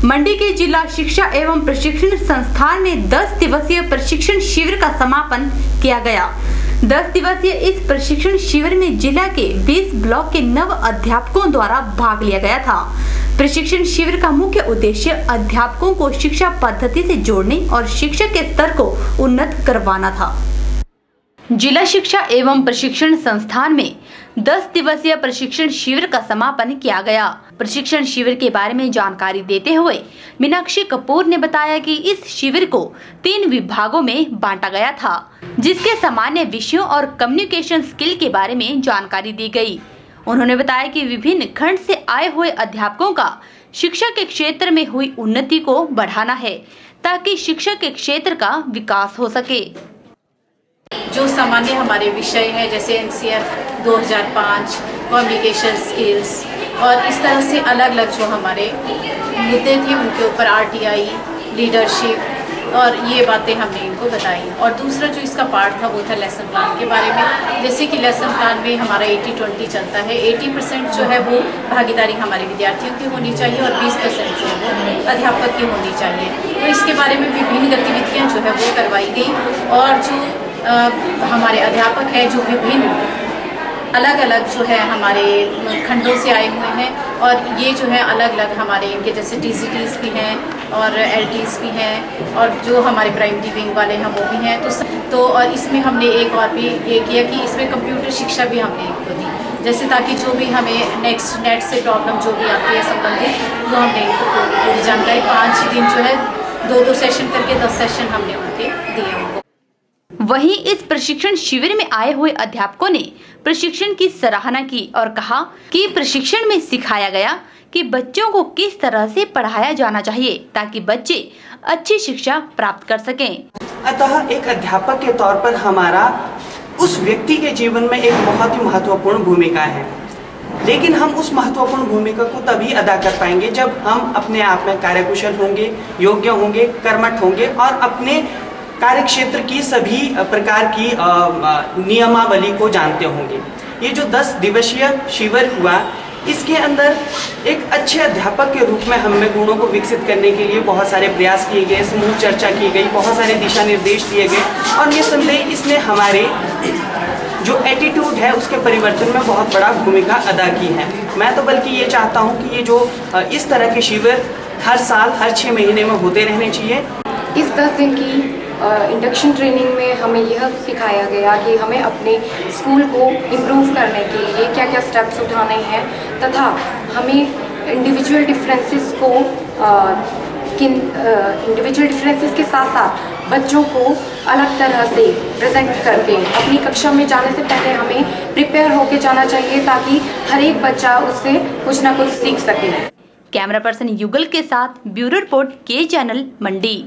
मंडी के जिला शिक्षा एवं प्रशिक्षण संस्थान में 10 दिवसीय प्रशिक्षण शिविर का समापन किया गया। 10 दिवसीय इस प्रशिक्षण शिविर में जिला के 20 ब्लॉक के नव अध्यापकों द्वारा भाग लिया गया था। प्रशिक्षण शिविर का मुख्य उद्देश्य अध्यापकों को शिक्षा पद्धति से जोड़ने और शिक्षा के स्तर को उन्नत करवाना था। जिला शिक्षा एवं प्रशिक्षण संस्थान में 10 दिवसीय प्रशिक्षण शिविर का समापन किया गया। प्रशिक्षण शिविर के बारे में जानकारी देते हुए मीनाक्षी कपूर ने बताया कि इस शिविर को 3 विभागों में बांटा गया था, जिसके सामान्य विषयों और कम्युनिकेशन स्किल के बारे में जानकारी दी गई। उन्होंने बताया कि विभिन्न खंड से आए हुए अध्यापकों का शिक्षा के क्षेत्र में हुई उन्नति को बढ़ाना है, ताकि शिक्षा के क्षेत्र का विकास हो सके। जो सामान्य हमारे विषय हैं जैसे NCF 2005, कम्युनिकेशन स्किल्स और इस तरह से अलग अलग जो हमारे मुद्दे थे उनके ऊपर RTI, लीडरशिप और ये बातें हमने इनको बताई। और दूसरा जो इसका पार्ट था वो था लेसन प्लान के बारे में। जैसे कि लेसन प्लान में हमारा 80-20 चलता है। 80% जो है वो भागीदारी हमारे विद्यार्थियों की होनी चाहिए और 20% जो है वो अध्यापक की होनी चाहिए। तो इसके बारे में विभिन्न गतिविधियाँ जो है वो करवाई गई और जो हमारे अध्यापक हैं जो विभिन्न अलग अलग जो है हमारे खंडों से आए हुए हैं और ये जो है अलग अलग हमारे इनके जैसे TCTs भी हैं और LTs भी हैं और जो हमारे प्राइमरी विंग वाले हैं वो भी हैं। तो और इसमें हमने एक और भी ये किया कि इसमें कंप्यूटर शिक्षा भी हमने इनको दी, जैसे ताकि जो भी हमें नेट से प्रॉब्लम जो भी आती है संबंधित वो हमने इनको पूरी जानकारी 5 दिन जो है 2-2 सेशन करके 10 सेशन हमने उनके दिए उनको। वहीं इस प्रशिक्षण शिविर में आए हुए अध्यापकों ने प्रशिक्षण की सराहना की और कहा कि प्रशिक्षण में सिखाया गया कि बच्चों को किस तरह से पढ़ाया जाना चाहिए ताकि बच्चे अच्छी शिक्षा प्राप्त कर सकें। अतः एक अध्यापक के तौर पर हमारा उस व्यक्ति के जीवन में एक बहुत ही महत्वपूर्ण भूमिका है, लेकिन हम उस महत्वपूर्ण भूमिका को तभी अदा कर पाएंगे जब हम अपने आप में कार्यकुशल होंगे, योग्य होंगे, कर्मठ होंगे और अपने कार्य क्षेत्र की सभी प्रकार की नियमावली को जानते होंगे। ये जो 10 दिवसीय शिविर हुआ, इसके अंदर एक अच्छे अध्यापक के रूप में हमें गुणों को विकसित करने के लिए बहुत सारे प्रयास किए गए, समूह चर्चा की गई, बहुत सारे दिशा निर्देश दिए गए और निस्संदेह इसने हमारे जो एटीट्यूड है उसके परिवर्तन में बहुत बड़ा भूमिका अदा की है। मैं तो बल्कि ये चाहता हूँ कि ये जो इस तरह के शिविर हर साल हर 6 महीने में होते रहने चाहिए। इस 10 दिन की इंडक्शन ट्रेनिंग में हमें यह सिखाया गया कि हमें अपने स्कूल को इम्प्रूव करने के लिए क्या क्या स्टेप्स उठाने हैं तथा हमें इंडिविजुअल डिफरेंसेस के साथ साथ बच्चों को अलग तरह से प्रेजेंट करके अपनी कक्षा में जाने से पहले हमें प्रिपेयर होके जाना चाहिए ताकि हर एक बच्चा उससे कुछ ना कुछ सीख सके। कैमरा पर्सन युगल के साथ ब्यूरो रिपोर्ट के चैनल मंडी।